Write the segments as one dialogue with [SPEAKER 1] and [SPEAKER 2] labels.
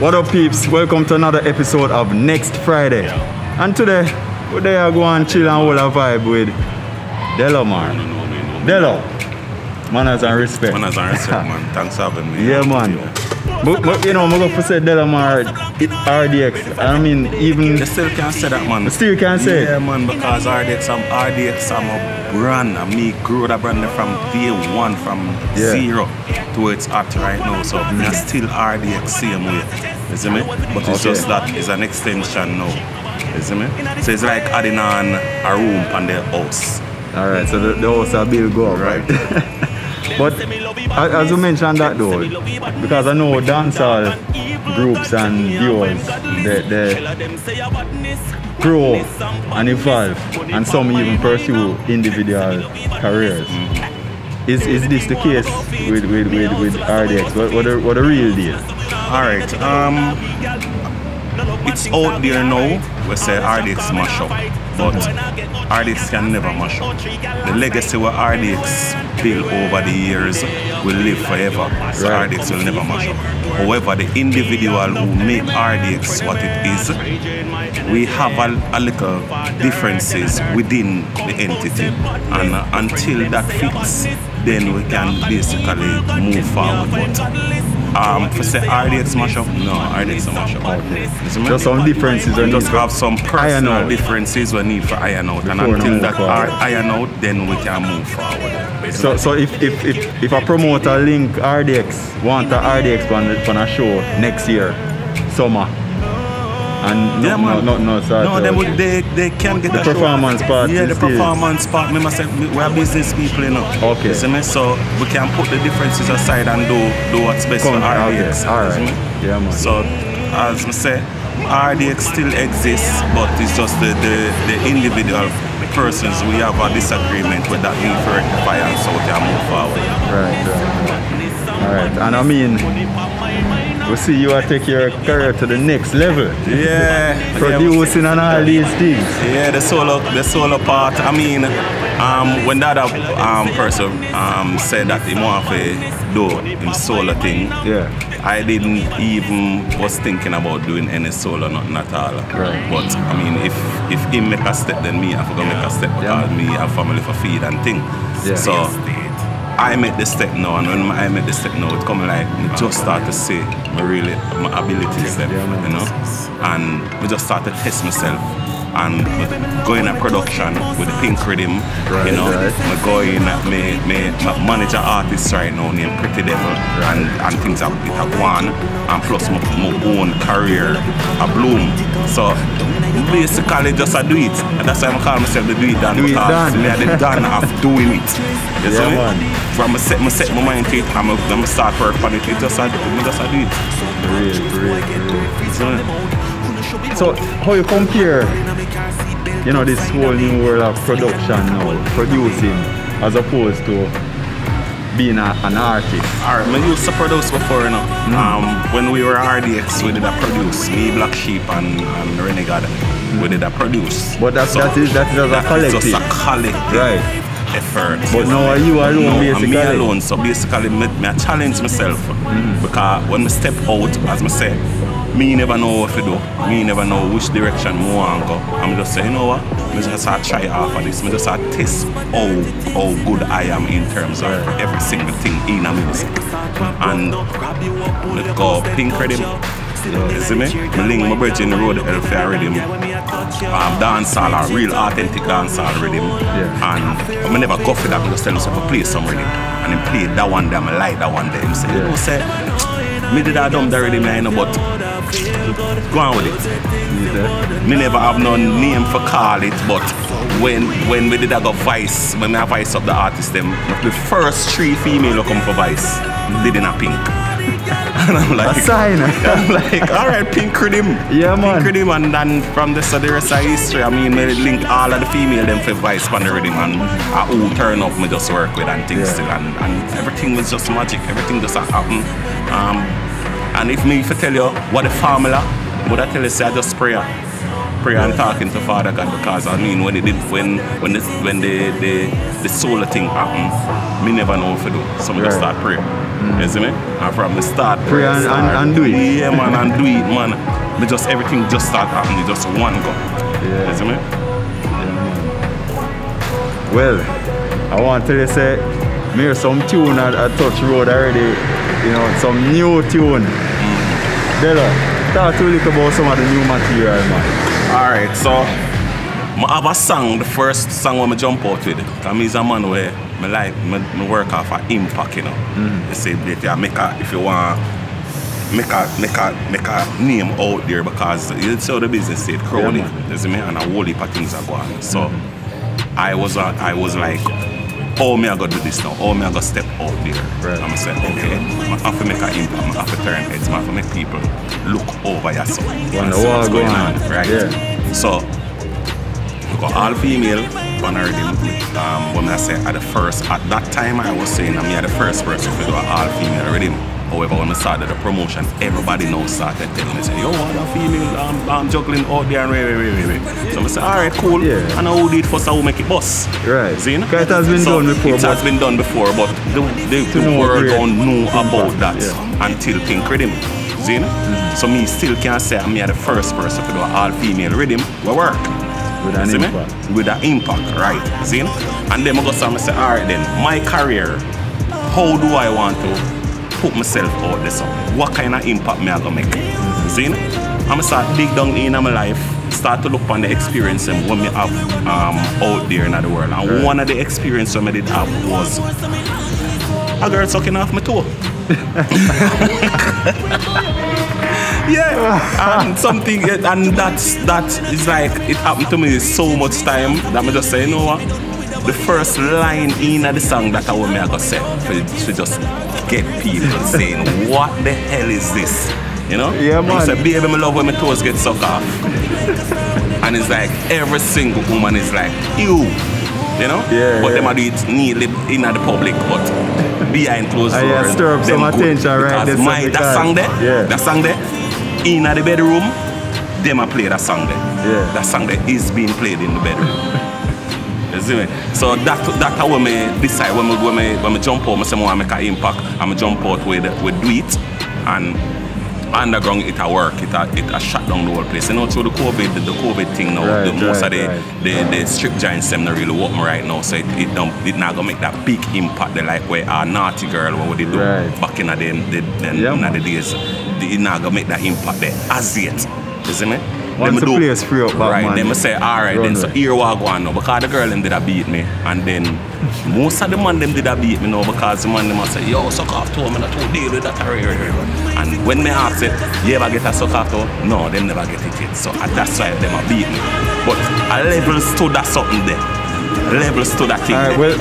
[SPEAKER 1] What up, peeps? Welcome to another episode of Next Frideh. And today, we are going to chill and hold a vibe with Delomar. Delo, manners and respect.
[SPEAKER 2] Manners and respect, man. Thanks for having me.
[SPEAKER 1] Yeah, man. But you know, I'm going to say Delomar, RDX. I mean, even...
[SPEAKER 2] You still can't say that, man.
[SPEAKER 1] You still can't say it?
[SPEAKER 2] Yeah, man, because RDX, I'm a brand. And me grew the brand from day one, from zero to where it's at right now. So I'm still RDX same way. You see me? But it's just that it's an extension now. You see me? So it's like adding on a room on the house.
[SPEAKER 1] Alright, so the house will be go up, right? But as you mentioned that though, because I know dancehall groups and duos, they grow and evolve, and some even pursue individual careers. Is this the case with RDX? What the real deal?
[SPEAKER 2] Alright, it's out there now, we say RDX mash up, but RDX can never mash up. The legacy what RDX built over the years will live forever, so RDX will never mash up. However, the individual who make RDX what it is, we have a little differences within the entity, and until that fits, then we can basically move forward. But for say RDX mash up, no, RDX mash up.
[SPEAKER 1] Okay. Just some differences.
[SPEAKER 2] We just have some personal differences we need for iron out, and until that iron out, then we can move forward.
[SPEAKER 1] So if a promoter link RDX, want a RDX on a show next year, summer, and
[SPEAKER 2] they can get
[SPEAKER 1] the performance part.
[SPEAKER 2] Yeah, the performance part. Me myself, we are business people, you know.
[SPEAKER 1] Okay.
[SPEAKER 2] So we can put the differences aside and do what's best for RDX.
[SPEAKER 1] Okay. Alright. Yeah, man.
[SPEAKER 2] So as I say, RDX still exists, but it's just the individual persons we have a disagreement with that need for rectify, and so we can move forward.
[SPEAKER 1] Right. Alright. And I mean, we see you are taking your career to the next level.
[SPEAKER 2] Yeah.
[SPEAKER 1] Producing and all these things.
[SPEAKER 2] Yeah, the solo part. I mean, when that person said that he want to do him solo thing, I didn't even was thinking about doing any solo, nothing at all.
[SPEAKER 1] Right.
[SPEAKER 2] But I mean, if he make a step, then me I have to make a step because me have family for feed and thing. Yeah. So I made the step now, and when I made the step now, it come like me just start to see my abilities there, you know, and we just start to test myself. And go in a production with the Pink Rhythm, you know. I go in, me manage an artist right now named Pretty Devil, and things have gone, and plus my own career a bloom. So basically just I do it, and that's why I call myself the Do It Done, because me are the done of doing it. You see me? From I set my mind to it, and I start work on it. Just I do it.
[SPEAKER 1] Real. So how you compare, you know, this whole new world of production now, producing, as opposed to being an artist?
[SPEAKER 2] Alright, I used to produce before, you know. When we were RDX, we did a produce. Me, Black Sheep, and Renegade, we did a produce.
[SPEAKER 1] But that is as a collective.
[SPEAKER 2] It's just a collective effort.
[SPEAKER 1] But now are you alone, basically?
[SPEAKER 2] Me alone, so basically I challenge myself. Because when I step out, as I say, me never know what to do. Me never know which direction I want to go. I'm just saying, you know what? I just have to try half of this. I just have to test how good I am in terms of every single thing in a music. And let's go Pink Rhythm. You see me? I link my bridge in the road, Elfare Rhythm. Dancehall, a real authentic dancehall rhythm. And I never go for that. I just tell myself to play some rhythm. And then play that one there, I like that one there. I say, you know, say, me did that dumb the rhythm, I know, but go on with it. Me never have no name for call it, but when we did that go Vice, when I Vice up the artist, them the first 3 female who come for Vice did in a Pink. And I'm like,
[SPEAKER 1] a sign.
[SPEAKER 2] I'm like, alright, Pink Rhythm.
[SPEAKER 1] Yeah, man.
[SPEAKER 2] Pink Rhythm, and then from the rest of history, I mean, me link all of the female them for Vice on the rhythm, and who turn up me just work with and things still, and everything was just magic. Everything just happened. And if me tell you what the formula, would I tell you say I just prayer. prayer and talking to Father God, because I mean when the solar thing happened, me never know what to do. So I just start praying. You see me? And from the start
[SPEAKER 1] pray and do it.
[SPEAKER 2] Yeah man, and do it man. Me just everything just start happening, just one go.
[SPEAKER 1] Yeah.
[SPEAKER 2] You see me?
[SPEAKER 1] Yeah, well, I want to tell you say me hear some tune at Touch Road already, you know, some new tune. Delo, talk to a little about some of the new material, man.
[SPEAKER 2] Alright, so I have a song, the first song when I jump out with. Because I'm a man where I work off of impact, you know. You say if you want make a name out there, because you see how the business state crowded, you see me, and a whole heap of things are going. So I was like, oh, me I gotta do this now, oh, me I gotta step out there.
[SPEAKER 1] Right.
[SPEAKER 2] I'm saying, okay, I have to make an impact, I have to turn heads, I have to make people look over yourself.
[SPEAKER 1] What's going on,
[SPEAKER 2] right? Yeah. So, we got all female on our rhythm. When I say at that time I was saying I'm the first person to do an all female rhythm. However, when I started the promotion, everybody now started telling me, say, yo, what a female, I'm juggling out there and wait. So I said, alright, cool. Yeah. And I will do it first, I will make it bust.
[SPEAKER 1] Right.
[SPEAKER 2] See, no?
[SPEAKER 1] It has been done before.
[SPEAKER 2] It has been done before, but the world don't know about that until Pink Rhythm. See, no? So me still can't say I'm the first person to do an all female rhythm. We work.
[SPEAKER 1] With an impact.
[SPEAKER 2] With an impact, right. See? And then I go and say, alright then, my career, how do I want to put myself out there? So what kind of impact me I gonna make? See? I'm gonna start dig down in my life, start to look on the experience and what me have out there in the world. And one of the experiences I did have was a girl sucking off my toe. Yeah, and something, and that is like, it happened to me so much time that I just say, you know what? The first line in the song that I want me to say, to just get people saying, what the hell is this? You know?
[SPEAKER 1] Yeah, man.
[SPEAKER 2] I say, baby, I love when my toes get sucked off. And it's like, every single woman is like, ew. You know?
[SPEAKER 1] Yeah,
[SPEAKER 2] but them do it neatly in the public, but behind closed doors.
[SPEAKER 1] Yeah, stir up some attention, right?
[SPEAKER 2] That song there, in the bedroom, them a play that song there.
[SPEAKER 1] Yeah.
[SPEAKER 2] That song there is being played in the bedroom. You see me? So that's how me decide when me jump out, I say I make an impact, I'm jump out with do it, and underground it a work, it a shut down the whole place. You know, through the COVID thing now, most of the strip giants them not really working right now, so it not gonna make that big impact. They like where a naughty girl what they do back in the days. It not gonna make that impact there as yet. You see me?
[SPEAKER 1] Once the place free up back,
[SPEAKER 2] right,
[SPEAKER 1] man.
[SPEAKER 2] then I say, alright, then so here what I go on now, because the girl them did a beat me, and then most of the man them did a beat me now, because the man them a say, yo, suck off toe, man, I don't deal with that. And when me ask it, you ever get a suck off toe? No, them never get it yet. So that's why them a beat me. But a level to that something there. Levels to that thing.
[SPEAKER 1] Alright, well.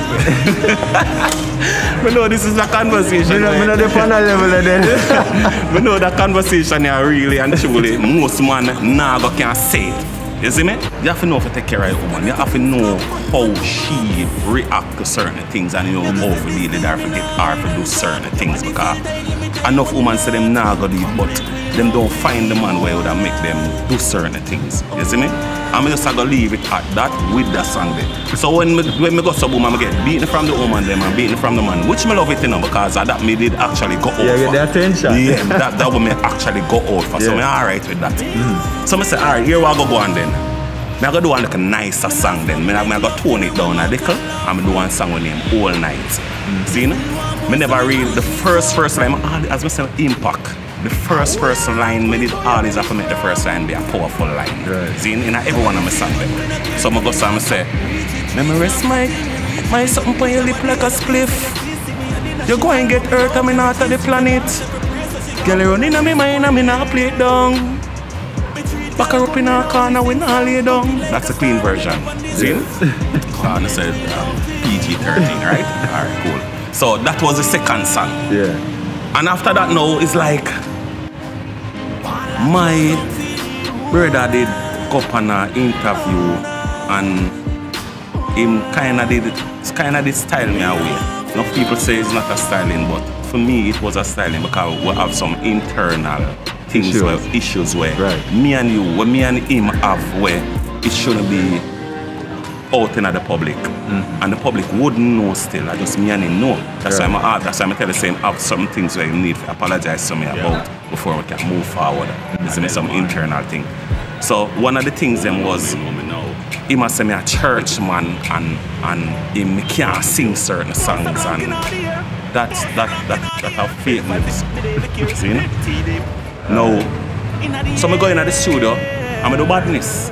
[SPEAKER 2] We know this is a conversation.
[SPEAKER 1] We know the panel level then.
[SPEAKER 2] We know that conversation here really and truly most man never can say it. You see me? You have to know how to take care of a woman. You have to know how she react to certain things, and you know how to deal with her, to get her to do certain things, because enough women say them nah go do it, but them don't find the man where would make them do certain things. You see me? I'm just gonna leave it at that with that song there. So when me go sub woman, I get beaten from the woman them and beaten from the man, which me love it, you know, because that me did actually go out.
[SPEAKER 1] Yeah, get the attention.
[SPEAKER 2] Yeah, that would me actually go out for. So me alright with that. So I say, alright, here we go on then. I go do one like a nicer song then. I go tone it down a little. I'm do one song with him all night. See, you know? Me never read the first line, as I say, impact. The first line, me did always have to make the first line be a powerful line.
[SPEAKER 1] Right.
[SPEAKER 2] See, in every one of my songs. So I go and I say, let me rest my something on your lip like a spliff. You go and get hurt, I'm not of the planet. Girl, you run in my mind, I'm not play it down. Back her up in our corner, we not lay down. That's a clean version. See? So I said PG-13, right? Alright, cool. So that was the second song.
[SPEAKER 1] Yeah.
[SPEAKER 2] And after that now, it's like my brother did go up on an interview and him kind of did style me away. Enough people say it's not a styling, but for me it was a styling because we have some internal things where issues where me and you, when me and him have where it shouldn't be out in the public. And the public wouldn't know still. I just me and him know. That's why I'm tell the same have some things where you need to apologize to me about before we can move forward. This is some internal thing. So one of the things them was he must say me a church man and him can't sing certain songs and that have fake news. See? Now, so I go in the studio and I do badness.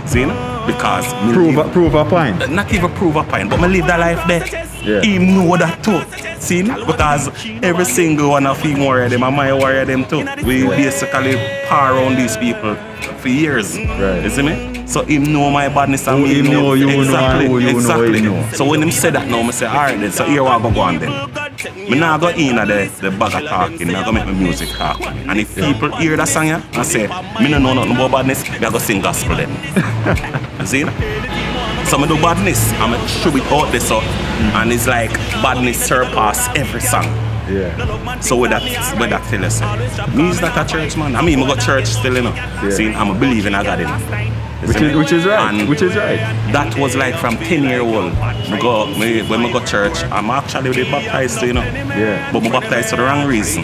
[SPEAKER 2] See? Because
[SPEAKER 1] prove a point.
[SPEAKER 2] Not even prove a point, but I live that life there. He know that too. See? Because every single one of him warrior them and my warrior them too. We basically par around these people for years. You see me? So him know my badness and me know
[SPEAKER 1] you
[SPEAKER 2] exactly.
[SPEAKER 1] Know
[SPEAKER 2] Exactly.
[SPEAKER 1] you know.
[SPEAKER 2] So when him say that now, I say, alright then, so here I go on then. I now go in at the bag of talking, I go make my music talk. And if people hear that song, I say, I don't know nothing about badness, I go sing gospel then. You see? So I do badness, and I show it out there so, and it's like badness surpass every song. So with that tell us, me is not a church man. I mean, I got church still, you know. See, I'm believing I got it.
[SPEAKER 1] Which is right.
[SPEAKER 2] And
[SPEAKER 1] which is right.
[SPEAKER 2] That was like from 10-year-old. When I go church, I'm actually baptized, you know. But I'm baptized for the wrong reason.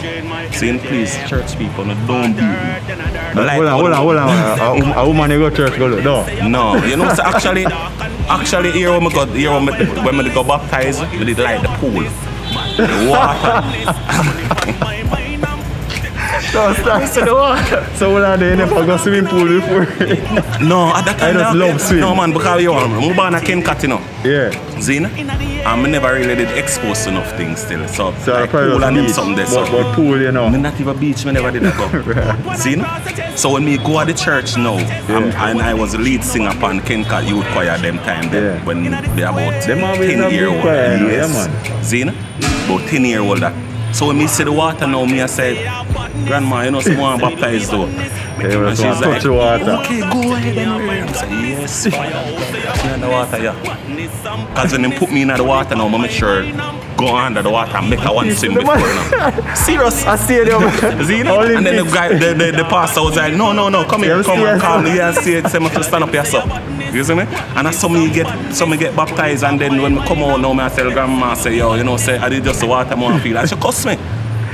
[SPEAKER 2] Saying, please, church people, don't beat me.
[SPEAKER 1] Like, hold on. A woman go church go look.
[SPEAKER 2] No, you know, so actually here when I go baptized, we did like the pool. The water.
[SPEAKER 1] So what are they never go swimming pool before?
[SPEAKER 2] No, I
[SPEAKER 1] just love swimming.
[SPEAKER 2] No man, because I'm born a Ken Cat, you know. Zina? I never really did expose enough things still. So like pool and them something there.
[SPEAKER 1] But pool, you know.
[SPEAKER 2] Me not even beach, me never did that go. Zina? So when me go at the church now, and I was the lead singer upon Ken Cat Youth Choir them time then, when they about 10-year-old. Yes. Zina? About 10-year-old that. So when me see the water now, me I say, Grandma, you know someone baptized though. And she's like, okay, go ahead and I say, yes, fire. In the water, Because when they put me in the water now, I make sure go under the water and make a one swim before now. Serious.
[SPEAKER 1] I see it.
[SPEAKER 2] See, and then the guy, the pastor was like, no, come here, come here and see it. Say, to stand up yourself. You see me? And as some get baptized, and then when I come out now, I tell grandma, say, yo, you know, say, I did just the water more feel. And she cuss me.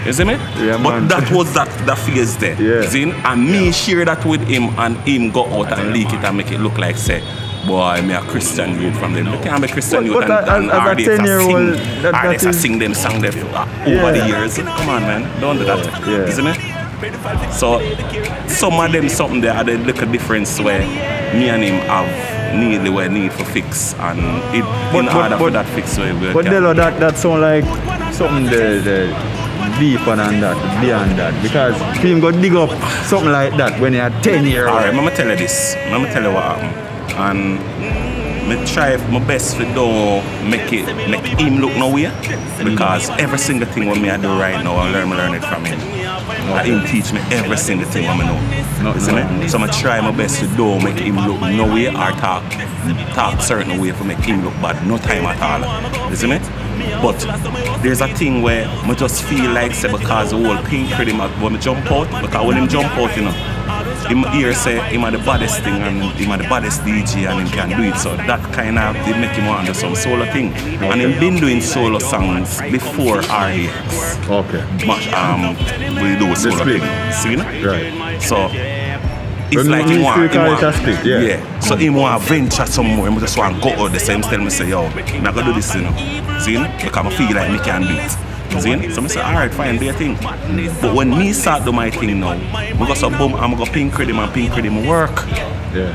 [SPEAKER 2] You see me?
[SPEAKER 1] Yeah,
[SPEAKER 2] but
[SPEAKER 1] man.
[SPEAKER 2] that was that phase there.
[SPEAKER 1] Yeah.
[SPEAKER 2] See? And me share that with him, and him go out and leak it and make it look like, say, boy, me a Christian youth from them. You can't be Christian youth and RDX sing them song there over the years. Come on, man. Don't do that. You see me? So some of them something there are the little difference where me and him have need for fix and in order for that fix where we
[SPEAKER 1] but Delo, that sound like something the deeper than that, beyond that, because him go dig up something like that when you're 10 years old.
[SPEAKER 2] Alright, I'm gonna tell you this. I'm gonna tell you what happened. And I try my best to don't make him look nowhere, because every single thing what me I do right now, I learn it from him. Him teach me every single thing what I know. So I try my best to don't make him look nowhere or talk certain way to make him look bad. No time at all. You see me? But there's a thing where I just feel like, say, because the whole pink for him when I jump out, because when him jump out, you know, him here say him are the baddest thing and him are the baddest DJ and him can do it. So that kind of did make him want to do some solo thing. Okay. And him been doing solo songs before RDX.
[SPEAKER 1] Okay.
[SPEAKER 2] We do solo thing. See?
[SPEAKER 1] Right.
[SPEAKER 2] So it's like he want. So he want to venture somewhere. He just want to go out the same style. I say, yo, I'm not going to do this, you know. See? Because I feel like I can do it. See? So I say, alright, fine, do your thing. But when me start do my thing now, I go so boom, I'm going to pink rhythm and pink rhythm work.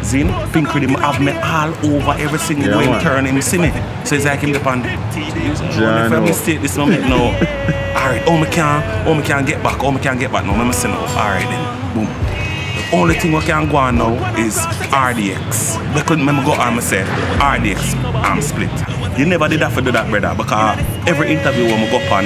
[SPEAKER 2] See? Pink rhythm have me all over every single way turn him see me. So it's like him depend. If I mistake this moment now, alright, I can get back, now. I'm saying, alright then, boom. The only thing we can go on now is RDX. Because remember go on and say RDX arm split. You never did that for do that, brother, because every interview when we go on,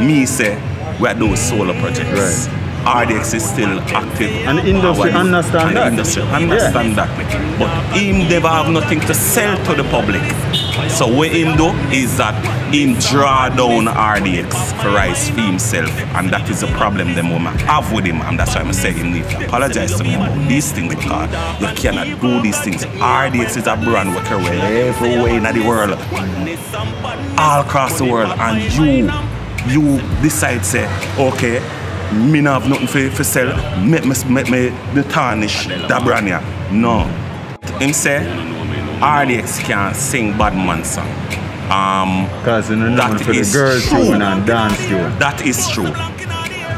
[SPEAKER 2] me say we are doing solo projects. Right. RDX is still active.
[SPEAKER 1] And the industry understand that.
[SPEAKER 2] That. But he never have nothing to sell to the public. So what him do is that him draw down RDX for rise for himself, and that is the problem them woman have with him, and that's why I'm saying him need to apologize to me about these things, because you cannot do these things. RDX is a brand we carry everywhere in the world, all across the world, and you decide say, okay, me not have nothing for sell, make me the tarnish that brand here. No. Him say RDX can't sing bad man song.
[SPEAKER 1] Because you know for the girl tune and dance tune.
[SPEAKER 2] That is true.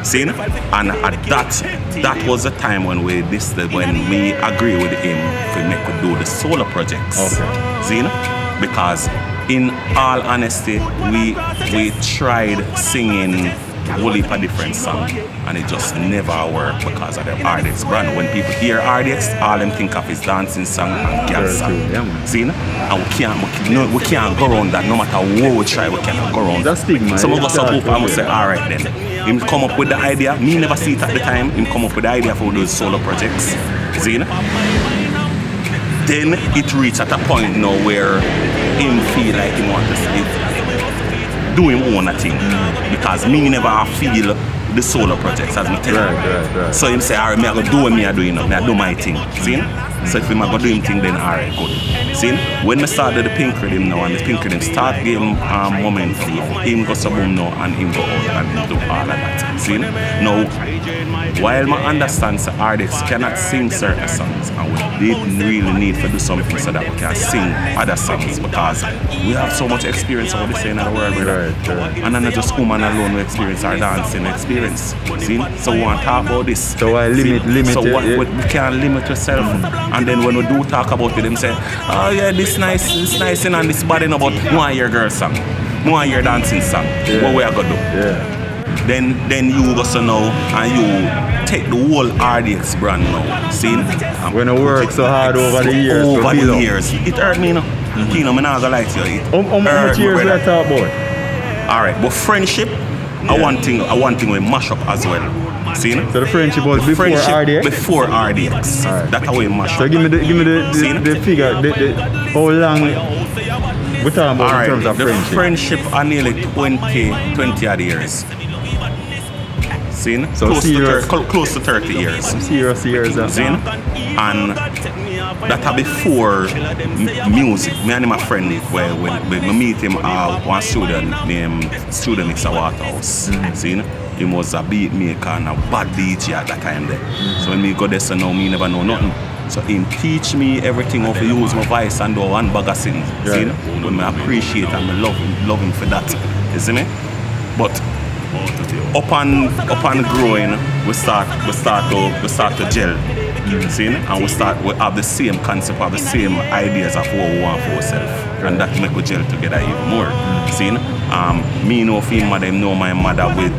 [SPEAKER 2] See? And at that was the time when we agree with him to make we do the solo projects.
[SPEAKER 1] Okay.
[SPEAKER 2] See? Because in all honesty, we tried singing a whole heap of different songs, and it just never worked because of the RDX brand. When people hear RDX, all them think of is dancing song and girl song. Yeah, see? And we can't go around that. No matter what we try, we cannot go around.
[SPEAKER 1] That's stigma.
[SPEAKER 2] Some of us are up and we say, alright then. Him come up with the idea. Me never see it at the time. Him come up with the idea for those solo projects. See? Then it reached at a point now where him feel like he want to do him own a thing, because me never feel the solo projects as me tell him.
[SPEAKER 1] Right.
[SPEAKER 2] So him say, alright, me I go do what me I do, you know, me I do my thing. See? So if him I go do him thing, then alright, good. See? When me started the pink rhythm now, and the pink rhythm start giving moment him go so boom now, and him go out and do all of that. See? Now, while I understand so RDX cannot sing certain songs, and we didn't really need to do something so that we can sing other songs, because we have so much experience of what they say in the world, right. And not just woman alone we experience our dancing experience. See? So we want to talk about this.
[SPEAKER 1] So why limit
[SPEAKER 2] so
[SPEAKER 1] it?
[SPEAKER 2] What, we can't limit yourself. And then when we do talk about it, them say, oh yeah, this nice and this bad enough, but more your girl song, more your dancing song.
[SPEAKER 1] Yeah.
[SPEAKER 2] What we are gonna do?
[SPEAKER 1] Yeah.
[SPEAKER 2] Then you go so now and you take the whole RDX brand now. See?
[SPEAKER 1] When I work so hard over the years.
[SPEAKER 2] Over the years. It hurt me, you know. Teino, I'm not gonna lie to you.
[SPEAKER 1] How much years do I talk about?
[SPEAKER 2] Alright, but friendship, I want thing we mash up as well. See?
[SPEAKER 1] So the friendship was before RDX?
[SPEAKER 2] Before RDX.
[SPEAKER 1] Right.
[SPEAKER 2] That's how we mash up.
[SPEAKER 1] So give me the figure, how long we're talking about in terms of friendship?
[SPEAKER 2] The friendship are nearly 20 odd years. See?
[SPEAKER 1] So
[SPEAKER 2] close to 30 years.
[SPEAKER 1] Serious years.
[SPEAKER 2] See? And that are before music. Me and my friend, when we meet him at one student named Mr. Waterhouse. See? He was a beat maker and a bad DJ at that time there. So when we go there, so now me never know nothing. So him teach me everything how to use my voice and do one bag of things. See? When I appreciate and I love him for that. You see me? But upon growing, we start to gel. See? And we have the same concept, have the same ideas of what we want for ourselves. And that make we gel together even more. See? Me know him mother, him know my mother with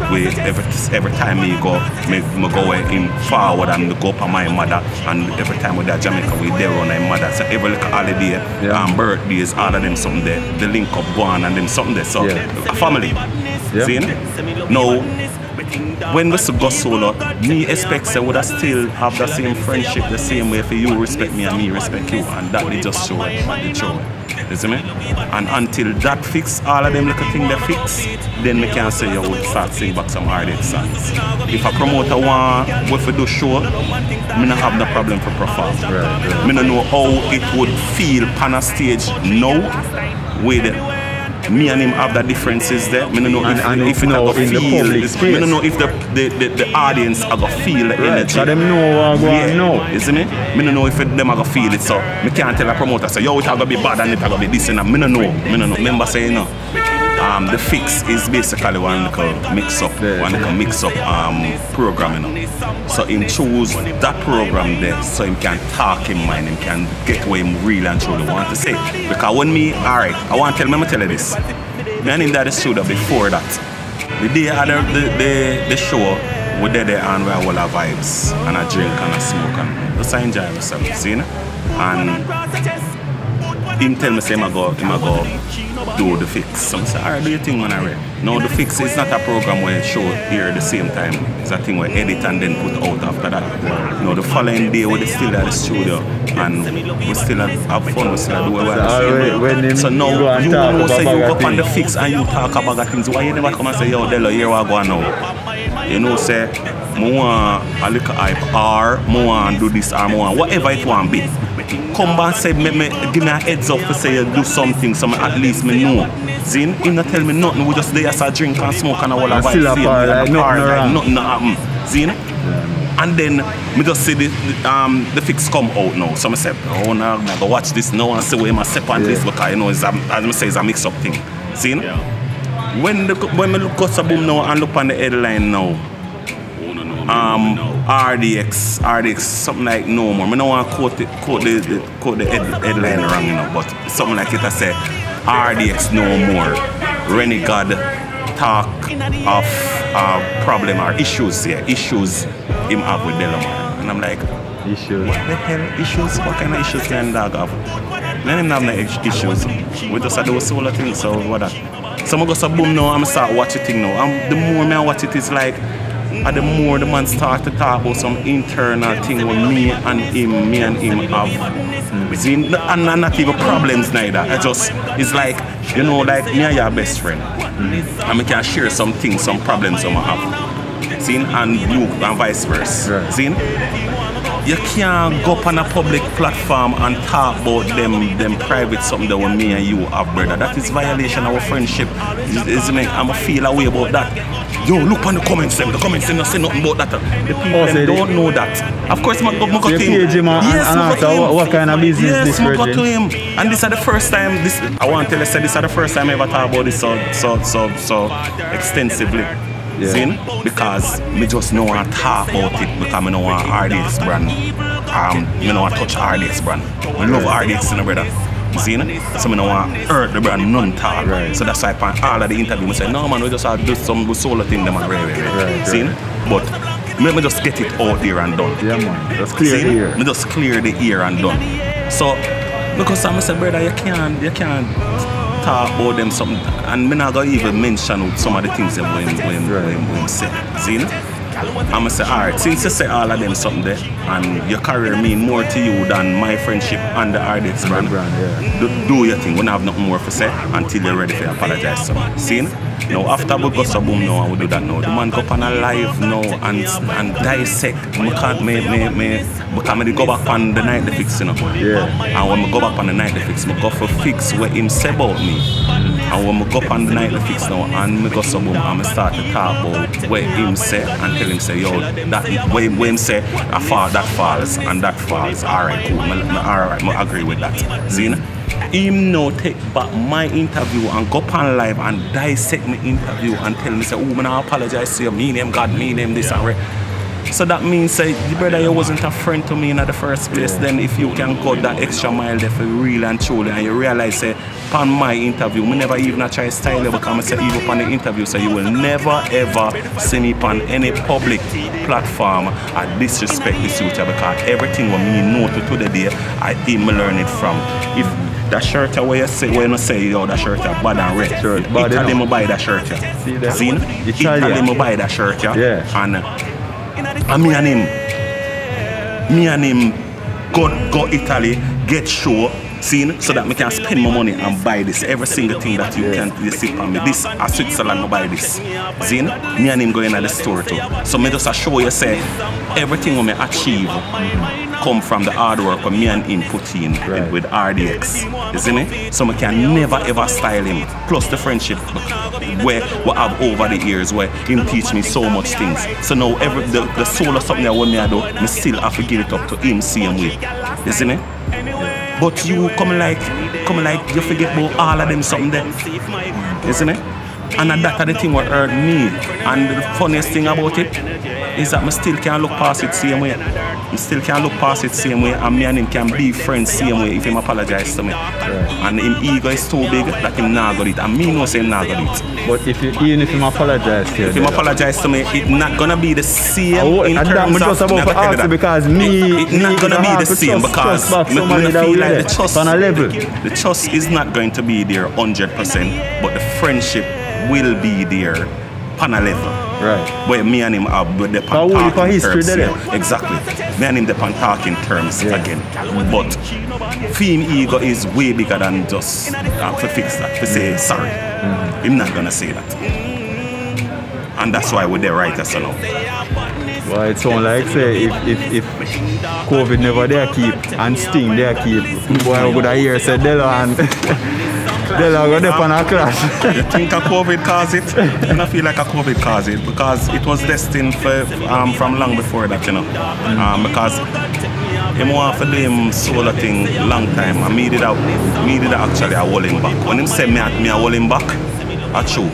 [SPEAKER 2] every time me go him forward and go up on my mother, and every time we there Jamaica we there on my mother. So every little holiday, birthdays, all of them something there. The link up one and them something there. So a family.
[SPEAKER 1] Yeah.
[SPEAKER 2] See? Now when we go solo, me expect say would I still have the same friendship the same way for you respect me and me respect you, and that they just show it, they show it. You see me? And until that fix, all of them little things they fix, then we can say you would start sing back some RDX songs. If a promoter want if we do show, me not have no problem for perform.
[SPEAKER 1] Right.
[SPEAKER 2] Me don't know how it would feel on a stage now with me and him have the differences there. I don't know if it go feel. I don't know if the audience are gonna feel the energy.
[SPEAKER 1] So them know what going on.
[SPEAKER 2] You see me? I don't know if them are gonna feel it. So I can't tell a promoter say, yo, it are gonna be bad and it are gonna be this and that. I don't know. Remember saying no. The fix is basically one mix up programming. So him choose that program there so him can talk in mind, him can get what him really and truly want to say. Because when me, alright, I want to tell you this. Me and him at the studio before that. The day of the show, we did there and we all our vibes and a drink and a smoke and just enjoy ourselves, see? And him tell me say him go do the fix. Some say, alright, do your thing when I read. No, the fix is not a program where it show here at the same time. It's a thing where edit and then put out after that. No, the following day we're still at the studio and we still have fun, we still do what we're So now you know say you go up on the fix and you talk about things. Why you never come and say, yo, Delo, here we go now. You know, say, I want a little hype or I want to do this or I want whatever it want be. Come back and say, give me a heads up to say you do something so at least me know. Zin, he not tell me nothing, we just there as a drink and smoke and all that.
[SPEAKER 1] Still a part, like
[SPEAKER 2] nothing happen. Zin? And then me just see the fix come out now. So I say, oh no, I go watch this now and see where I step on this because you know it's as I say it's a mix up thing. See? When me look at boom now and look on the headline now. RDX, something like no more. I don't want to quote the headline wrong, you know, but something like it I say RDX no more. Renegade talk of problem or issues here. Issues him have with Delomar. And I'm like,
[SPEAKER 1] issues.
[SPEAKER 2] What the hell issues? What kind of issues can dog have? None of them have no issues. We just do solo things, so what that? So I go so boom now, I'm start watching thing now. And the more I watch it, it's like and the more the man start to talk about some internal thing with me and him have. And not even problems neither. It's like, you know, like me and your best friend. And we can share some things, some problems I have. See? And you and vice versa.
[SPEAKER 1] Right.
[SPEAKER 2] See? You can't go up on a public platform and talk about them private something that with me and you have, brother. That is violation of our friendship. I'm feel a way about that. Yo, look on the comments them. The comments them don't say nothing about that. The people don't know that. Of course, I go to him.
[SPEAKER 1] Yes, what kind of business
[SPEAKER 2] yes,
[SPEAKER 1] this
[SPEAKER 2] I go to him. And this is the first time. I want to tell you, this is the first time I ever talk about this so extensively.
[SPEAKER 1] Yeah.
[SPEAKER 2] See? Because me just know I talk about it because I know RDX brand. You know I touch RDX brand. I love RDX, you know, brother. See? So I know I hurt the brand none talk.
[SPEAKER 1] Right.
[SPEAKER 2] So that's why on all of the interview I say, no man, we just have to do some solo thing them and right. See? But me just get it out there and done.
[SPEAKER 1] Yeah man. Just clear the ear.
[SPEAKER 2] Me just clear the ear and done. So because I say, brother, you can't talk about them something, and me not gonna even mention some of the things that when say. See? I'ma say, alright, since you say all of them something there, and your career mean more to you than my friendship and the RDX brand,
[SPEAKER 1] yeah.
[SPEAKER 2] do your thing. We don't have nothing more to say until you're ready to apologize to me. See? Now after we go so boom now and we do that now, the man go up on a live now and dissect. We can't because I go back on the night the fix, you know.
[SPEAKER 1] Yeah.
[SPEAKER 2] And when we go back on the night the fix, we go for fix what him say about me. And when we go up on the night the fix now and we go so boom and we start to talk about what him say and tell him say, yo, that when him say that falls and that falls. Alright, cool. Alright, I agree with that. See? Him now take back my interview and go up on live and dissect my interview and tell me say, oh, man, I apologize to you, me name God, me name this and right. So that means say, brother, you wasn't a friend to me in the first place. Yeah. Then if you can go that extra mile there for real and truly and you realize say, upon my interview, me never even try to style you because I say even upon the interview, so you will never ever see me upon any public platform and disrespect this future because everything what me know to today, I even learn it from. If that shirt where you say, when you say, yo, that shirt bad and red. Italy me buy that shirt.
[SPEAKER 1] See that?
[SPEAKER 2] See? Italy me buy that shirt.
[SPEAKER 1] Yeah.
[SPEAKER 2] And me and him go Italy, get show, see, so that me can spend my money and buy this. Every single thing that you can see from me. This at Switzerland, I buy this. See? Me and him go in at the store too. So me just show you say everything we achieve come from the hard work me and him put in with RDX. You see me? So I can never ever style him. Plus the friendship where we have over the years where him teach me so much things. So now the soul of something that when I do, I still have to give it up to him same way. You see me? But you come like you forget about all of them something there. You see me? And that's the thing what hurt me. And the funniest thing about it is that I still can't look past it same way. I still can't look past it same way, and me and him can be friends same way if him apologize to me.
[SPEAKER 1] Right.
[SPEAKER 2] And him ego is too big that him not got it. And me know say him not got it.
[SPEAKER 1] But even if him apologize to you,
[SPEAKER 2] if him apologize to me, it's not gonna be the same in
[SPEAKER 1] and
[SPEAKER 2] terms
[SPEAKER 1] that,
[SPEAKER 2] of
[SPEAKER 1] just about to ask you because me
[SPEAKER 2] it's not gonna be the same because I feel like the trust
[SPEAKER 1] on a level.
[SPEAKER 2] The trust is not going to be there 100%, but the friendship will be there on a level.
[SPEAKER 1] Right.
[SPEAKER 2] Where me and him are with the talking terms. Yeah, exactly. Me and him the talking terms again. But him ego is way bigger than just to fix that, to say sorry. I'm not gonna say that. And that's why we're there right as now.
[SPEAKER 1] Well, it sounds like say if COVID never there keep and Sting there keep, boy I would hear say Delomar and Delomar go there on a clash.
[SPEAKER 2] You think a COVID caused it? I don't feel like a COVID caused it because it was destined for from long before that, you know. Because him want to do him solo thing long time and me did actually a hold him back. When him said me a hold him back, that's true.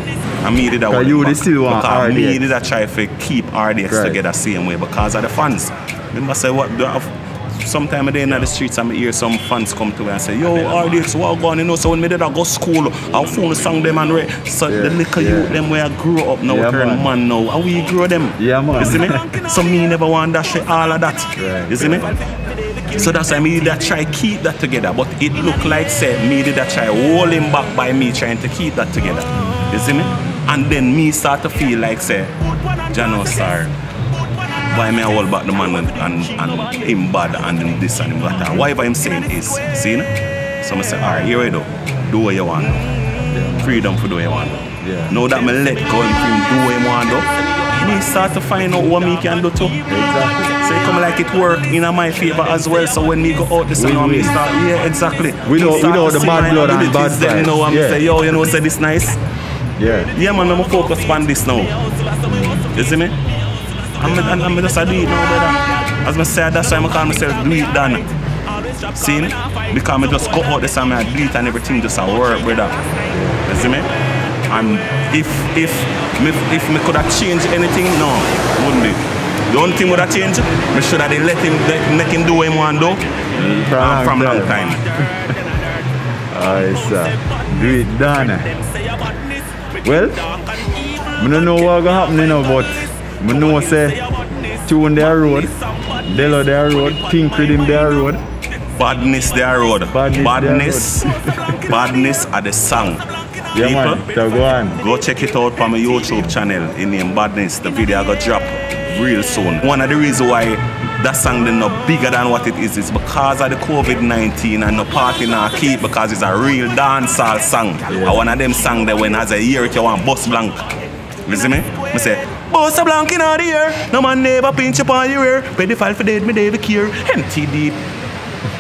[SPEAKER 2] And me did a hold him back.
[SPEAKER 1] Still want
[SPEAKER 2] because
[SPEAKER 1] RDX.
[SPEAKER 2] me did a try to keep RDX together same way because of the fans. Remember say what sometime a day in the streets and I hear some fans come to me and say, yo, RDX, what going on? You know, so when me did I go school, I'll phone song them and so the little youth them where I grew up now, turn man now, and we grow them.
[SPEAKER 1] Yeah, man.
[SPEAKER 2] You see me? So me never want that shit, all of that.
[SPEAKER 1] Right.
[SPEAKER 2] You see me? So that's why me did I try keep that together, but it looked like say me did I try hold him back by me trying to keep that together. You see me? And then me start to feel like say, Jano sir, why me I hold back the man and him bad and this and him that. And whatever I'm saying is, see? So I say, alright, here we do what you want. Yeah. Freedom for do what you want.
[SPEAKER 1] Yeah.
[SPEAKER 2] Now that me let go and do what you want, me start to find out what me can do too.
[SPEAKER 1] Exactly.
[SPEAKER 2] So it come like it work in my favor as well. So when me go out this and me start, yeah, exactly.
[SPEAKER 1] We know the bad blood and bad vibes.
[SPEAKER 2] You know, and say, yo, you know, say this nice.
[SPEAKER 1] Yeah.
[SPEAKER 2] Yeah, man, I'm focus on this now. You see me? I'm just a do it now, brother. As I say, that's why I call myself do it done. See me? Because I just go out this and I do it and everything just a work, brother. You see me? And if me could have changed anything, no, wouldn't be. The only thing would have changed, me should have make him do what he want to do from long time.
[SPEAKER 1] Alright, sir. Do it done. Well, I don't know what's going to happen, you know, but I know say Tune their road, Delo their road, Pink Rhythm their road.
[SPEAKER 2] Badness their road. Badness are the song.
[SPEAKER 1] Yeah,
[SPEAKER 2] people,
[SPEAKER 1] man, so go on.
[SPEAKER 2] Go check it out on my YouTube channel in name Badness. The video I got drop real soon. One of the reasons why that song is not bigger than what it is because of the COVID-19 and the party now keep because it's a real dancehall song. Yeah. One of them songs that when as a year you want bust blank. You see me? I say, bust a blank in the ear. No man never pinch upon your ear. Pay the file for dead, me never care. Empty deep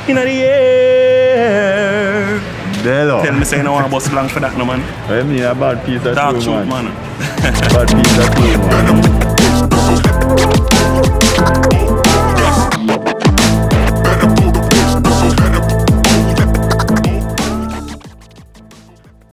[SPEAKER 2] in the air.
[SPEAKER 1] Delo.
[SPEAKER 2] Tell me say you don't want bust blank for that, no man.
[SPEAKER 1] I mean a bad piece of
[SPEAKER 2] talk
[SPEAKER 1] truth,
[SPEAKER 2] man.
[SPEAKER 1] Bad piece of truth, man.